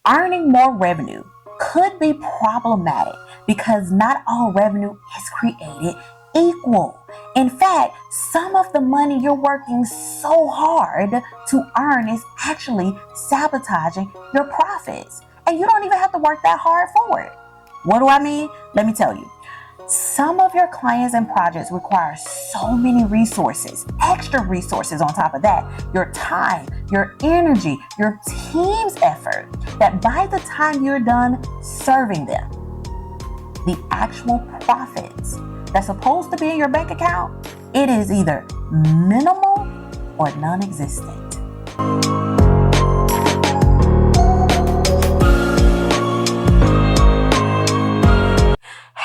Earning more revenue could be problematic because not all revenue is created equal. In fact, some of the money you're working so hard to earn is actually sabotaging your profits. And you don't even have to work that hard for it. What do I mean? Let me tell you. Some of your clients and projects require so many resources, extra resources on top of that, your time, your energy, your team's effort, that by the time you're done serving them, the actual profits that's supposed to be in your bank account, it is either minimal or non-existent.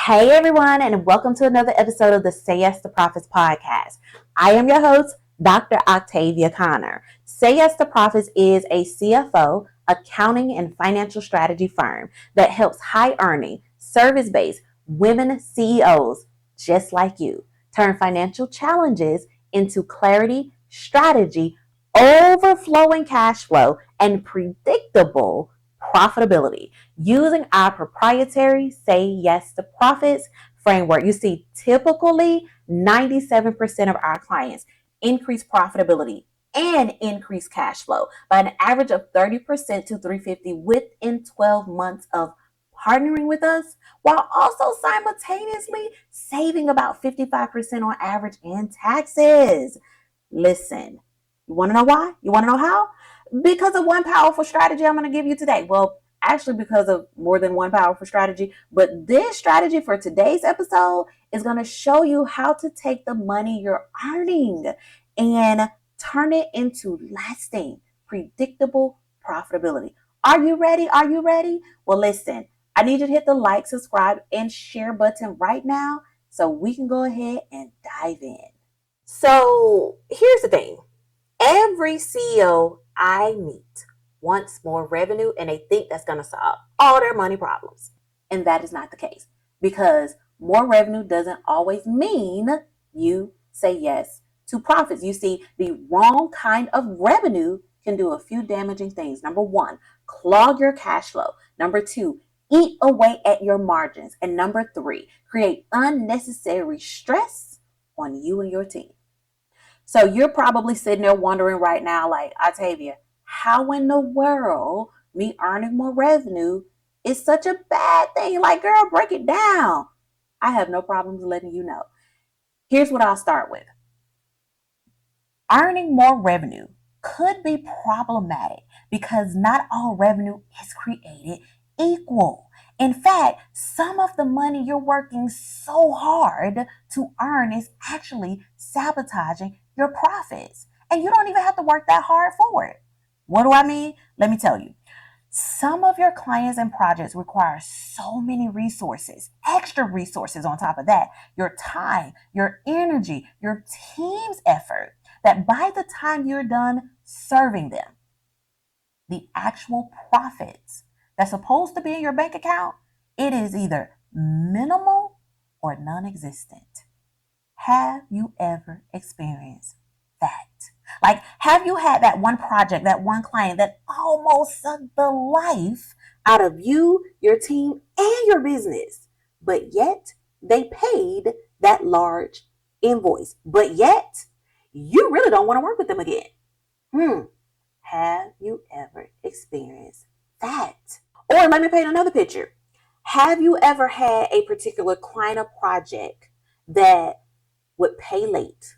Hey everyone, and welcome to another episode of the Say Yes to Profits podcast. I am your host, Dr. Octavia Conner. Say Yes to Profits is a CFO, accounting and financial strategy firm that helps high-earning, service-based women CEOs just like you turn financial challenges into clarity, strategy, overflowing cash flow, and predictable profitability using our proprietary Say Yes to Profits framework. You see, typically 97% of our clients increase profitability and increase cash flow by an average of 30% to 350 within 12 months of partnering with us, while also simultaneously saving about 55% on average in taxes. Listen, you want to know why? You want to know how? Because of one powerful strategy I'm going to give you today. Well, actually because of more than one powerful strategy, but this strategy for today's episode is going to show you how to take the money you're earning and turn it into lasting, predictable profitability. Are you ready? Are you ready? Well, listen, I need you to hit the like, subscribe, and share button right now so we can go ahead and dive in. So here's the thing. Every CEO I meet wants more revenue and they think that's going to solve all their money problems. And that is not the case, because more revenue doesn't always mean you say yes to profits. You see, the wrong kind of revenue can do a few damaging things. Number one, clog your cash flow. Number two, eat away at your margins. And number three, create unnecessary stress on you and your team. So you're probably sitting there wondering right now, like, Octavia, how in the world me earning more revenue is such a bad thing? Like, girl, break it down. I have no problems letting you know. Here's what I'll start with. Earning more revenue could be problematic because not all revenue is created equal. In fact, some of the money you're working so hard to earn is actually sabotaging your profits. And you don't even have to work that hard for it. What do I mean? Let me tell you. Some of your clients and projects require so many resources, extra resources on top of that, your time, your energy, your team's effort, that by the time you're done serving them, the actual profits that's supposed to be in your bank account, it is either minimal or non-existent. Have you ever experienced that? Like, have you had that one project, that one client that almost sucked the life out of you, your team, and your business, but yet they paid that large invoice, but yet you really don't want to work with them again? Have you ever experienced that? Or let me paint another picture. Have you ever had a particular client or project that would pay late,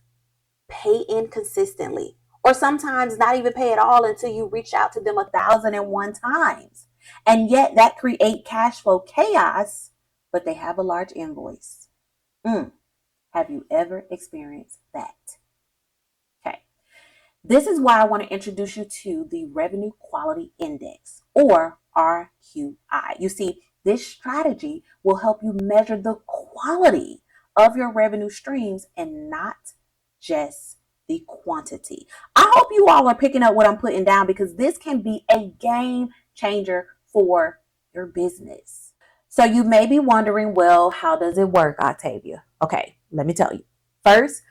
pay inconsistently, or sometimes not even pay at all until you reach out to them 1,001 times, and yet that create cash flow chaos, but they have a large invoice? Have you ever experienced that? Okay. This is why I want to introduce you to the Revenue Quality Index, or RQI. You see, this strategy will help you measure the quality of your revenue streams and not just the quantity. I hope you all are picking up what I'm putting down, because this can be a game changer for your business. So you may be wondering, well, how does it work, Octavia? Okay, let me tell you. First,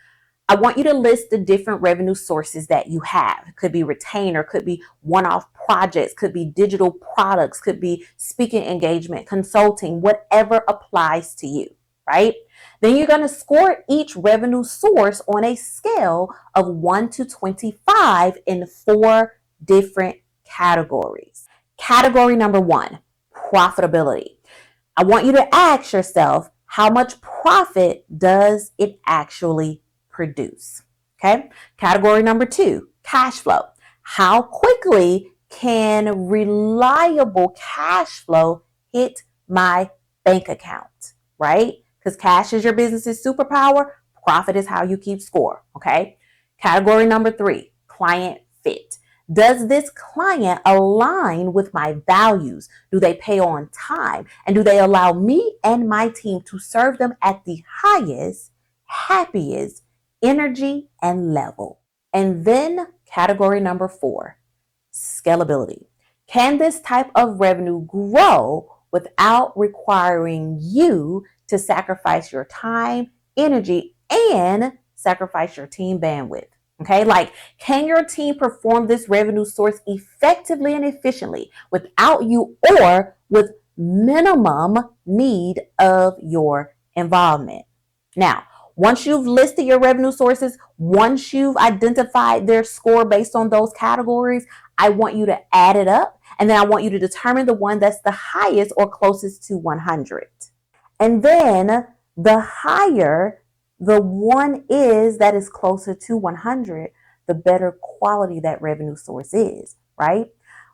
I want you to list the different revenue sources that you have. It could be retainer, could be one-off projects, could be digital products, could be speaking engagement, consulting, whatever applies to you, right? Then you're going to score each revenue source on a scale of 1 to 25 in 4 different categories. Category number 1, profitability. I want you to ask yourself, how much profit does it actually produce? Okay. Category number 2, cash flow. How quickly can reliable cash flow hit my bank account, right? Because cash is your business's superpower. Profit is how you keep score. Okay. Category number 3, client fit. Does this client align with my values? Do they pay on time? And do they allow me and my team to serve them at the highest, happiest energy and level? And then category number 4, scalability. Can this type of revenue grow without requiring you to sacrifice your time, energy, and sacrifice your team bandwidth? Okay, like, can your team perform this revenue source effectively and efficiently without you or with minimum need of your involvement? Now, once you've listed your revenue sources, once you've identified their score based on those categories, I want you to add it up, and then I want you to determine the one that's the highest or closest to 100. And then the higher the one is that is closer to 100, the better quality that revenue source is, right?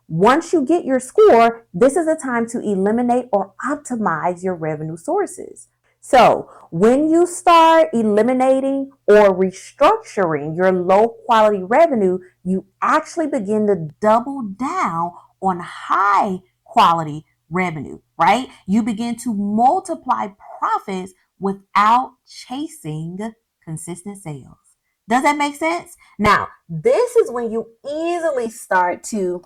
Once you get your score, this is a time to eliminate or optimize your revenue sources. So when you start eliminating or restructuring your low quality revenue, you actually begin to double down on high quality revenue, right? You begin to multiply profits without chasing consistent sales. Does that make sense? Now, this is when you easily start to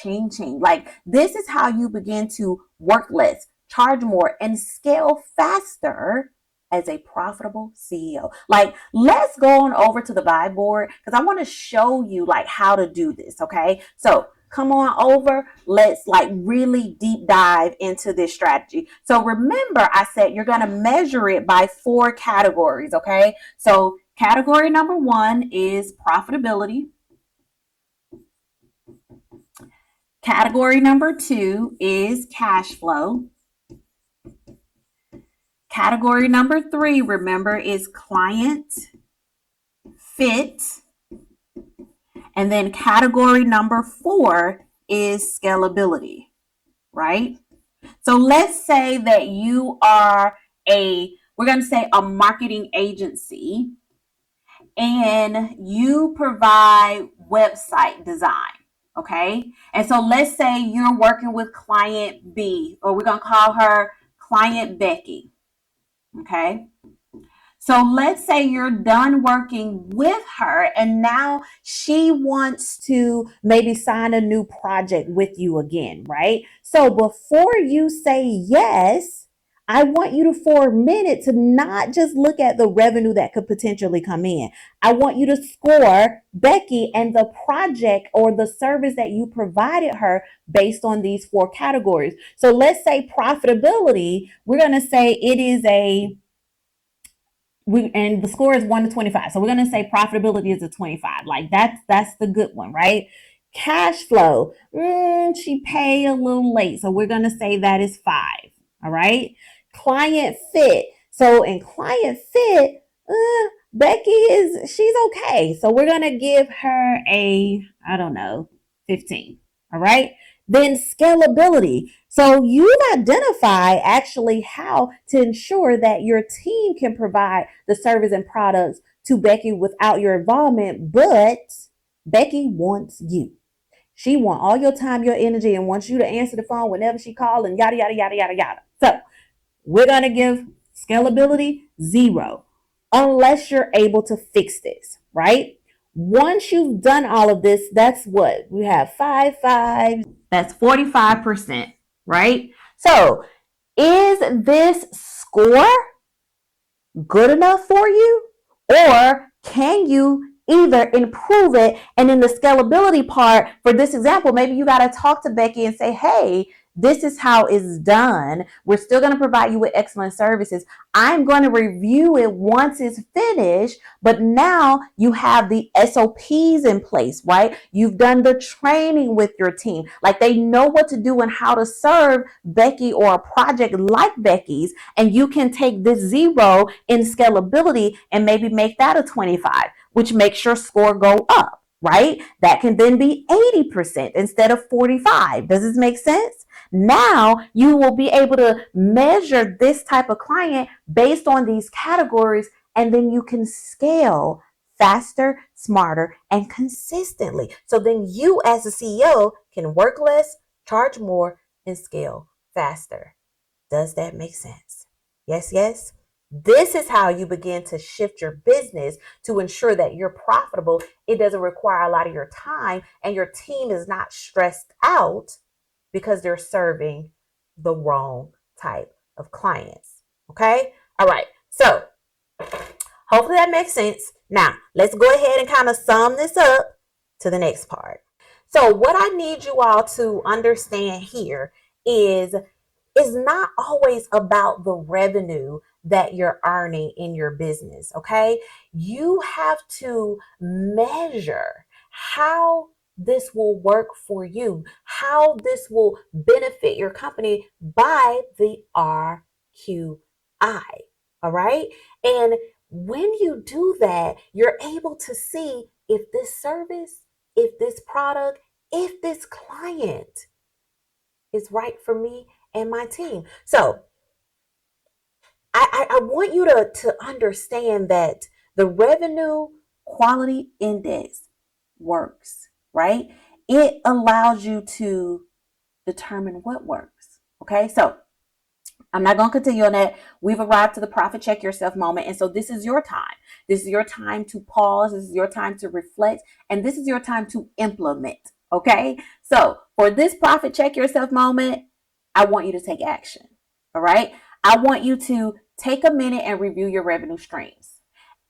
ching. Like, this is how you begin to work less, charge more, and scale faster as a profitable CEO. Like, let's go on over to the vibe board because I want to show you like how to do this. Okay. So come on over. Let's like really deep dive into this strategy. So remember, I said you're going to measure it by 4 categories. Okay. So category number 1 is profitability. Category number 2 is cash flow. Category number 3, remember, is client fit. And then category number 4 is scalability, right? So let's say that you are we're going to say a marketing agency, and you provide website design. Okay. And so let's say you're working with client B, or we're going to call her client Becky. Okay. So let's say you're done working with her and now she wants to maybe sign a new project with you again, right? So before you say yes, I want you to, for a minute, to not just look at the revenue that could potentially come in. I want you to score Becky and the project or the service that you provided her based on these 4 categories. So let's say profitability, we're going to say it is and the score is 1 to 25. So we're going to say profitability is a 25. Like that's the good one, right? Cash flow, she paid a little late. So we're going to say that is 5. All right. Client fit. So in client fit, Becky she's okay. So we're going to give her a, 15. All right. Then scalability. So you've identified actually how to ensure that your team can provide the service and products to Becky without your involvement, but Becky wants you. She wants all your time, your energy, and wants you to answer the phone whenever she calls and yada, yada, yada, yada, yada. So we're going to give scalability 0 unless you're able to fix this, right? Once you've done all of this, that's what we have 5. That's 45%, right? So is this score good enough for you? Or can you either improve it? And in the scalability part, for this example, maybe you got to talk to Becky and say, hey, this is how it's done. We're still going to provide you with excellent services. I'm going to review it once it's finished, but now you have the SOPs in place, right? You've done the training with your team. Like they know what to do and how to serve Becky or a project like Becky's. And you can take this 0 in scalability and maybe make that a 25, which makes your score go up, right? That can then be 80% instead of 45. Does this make sense? Now you will be able to measure this type of client based on these categories, and then you can scale faster, smarter, and consistently. So then you as a CEO can work less, charge more, and scale faster. Does that make sense? Yes, yes. This is how you begin to shift your business to ensure that you're profitable. It doesn't require a lot of your time, and your team is not stressed out because they're serving the wrong type of clients. Okay? All right. So hopefully that makes sense. Now, let's go ahead and kind of sum this up to the next part. So what I need you all to understand here is it's not always about the revenue that you're earning in your business, okay? You have to measure how this will work for you, how this will benefit your company by the RQI, all right? And when you do that, you're able to see if this service, if this product, if this client is right for me and my team. So I want you to understand that the revenue quality index works, right? It allows you to determine what works. Okay, so I'm not going to continue on that. We've arrived to the profit check yourself moment. And so this is your time. This is your time to pause. This is your time to reflect. And this is your time to implement. Okay, so for this profit check yourself moment, I want you to take action. All right. I want you to take a minute and review your revenue streams.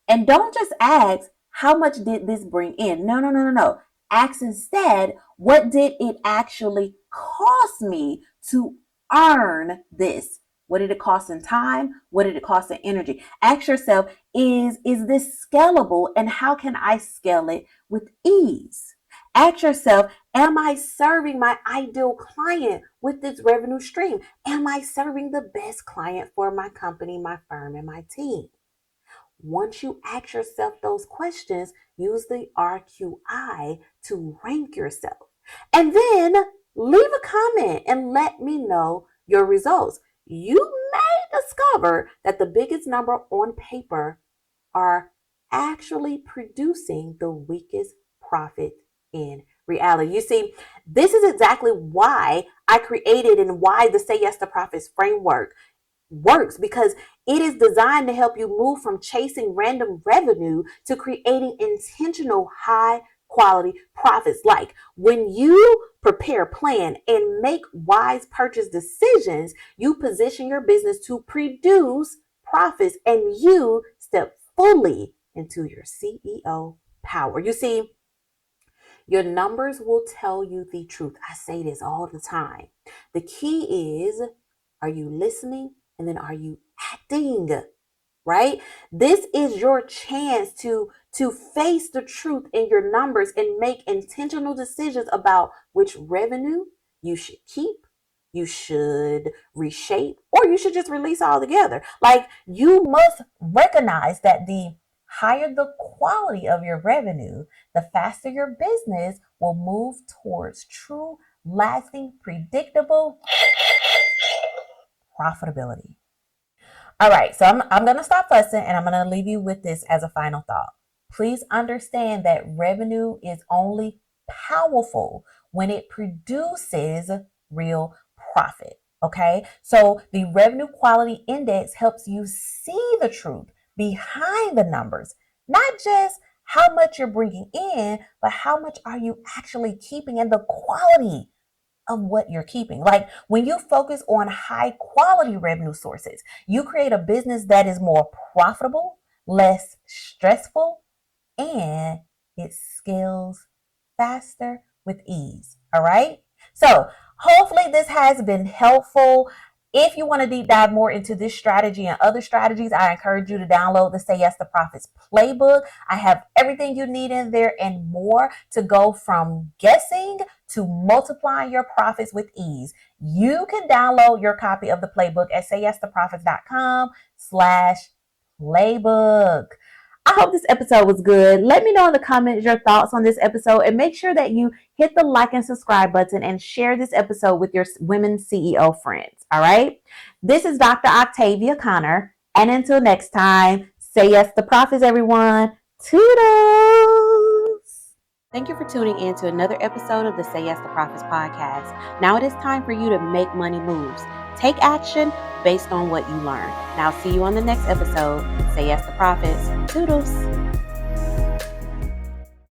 And don't just ask, how much did this bring in? No. Ask instead, what did it actually cost me to earn this? What did it cost in time? What did it cost in energy? Ask yourself, is this scalable, and how can I scale it with ease? Ask yourself, am I serving my ideal client with this revenue stream? Am I serving the best client for my company, my firm, and my team? Once you ask yourself those questions, use the RQI to rank yourself. And then leave a comment and let me know your results. You may discover that the biggest number on paper are actually producing the weakest profit in reality. You see, this is exactly why I created and why the Say Yes to Profits framework works, because it is designed to help you move from chasing random revenue to creating intentional high quality profits. Like when you prepare, plan, and make wise purchase decisions, you position your business to produce profits and you step fully into your CEO power. You see, your numbers will tell you the truth. I say this all the time. The key is, are you listening? And then are you acting? Right? This is your chance to face the truth in your numbers and make intentional decisions about which revenue you should keep, you should reshape, or you should just release altogether. Like, you must recognize that the higher the quality of your revenue, the faster your business will move towards true, lasting, predictable profitability. All right, so I'm going to stop fussing and I'm going to leave you with this as a final thought. Please understand that revenue is only powerful when it produces real profit. Okay, so the revenue quality index helps you see the truth behind the numbers, not just how much you're bringing in, but how much are you actually keeping and the quality of what you're keeping. Like when you focus on high quality revenue sources, you create a business that is more profitable, less stressful, and it scales faster with ease. All right. So hopefully this has been helpful. If you want to deep dive more into this strategy and other strategies, I encourage you to download the Say Yes to Profits playbook. I have everything you need in there and more to go from guessing to multiplying your profits with ease. You can download your copy of the playbook at sayyes2profits.com/playbook. I hope this episode was good. Let me know in the comments your thoughts on this episode, and make sure that you hit the like and subscribe button and share this episode with your women CEO friends. All right. This is Dr. Octavia Conner. And until next time, say yes to profits, everyone. Toodles. Thank you for tuning in to another episode of the Say Yes to Profits podcast. Now it is time for you to make money moves. Take action based on what you learn. Now, see you on the next episode. Say yes to profits. Toodles.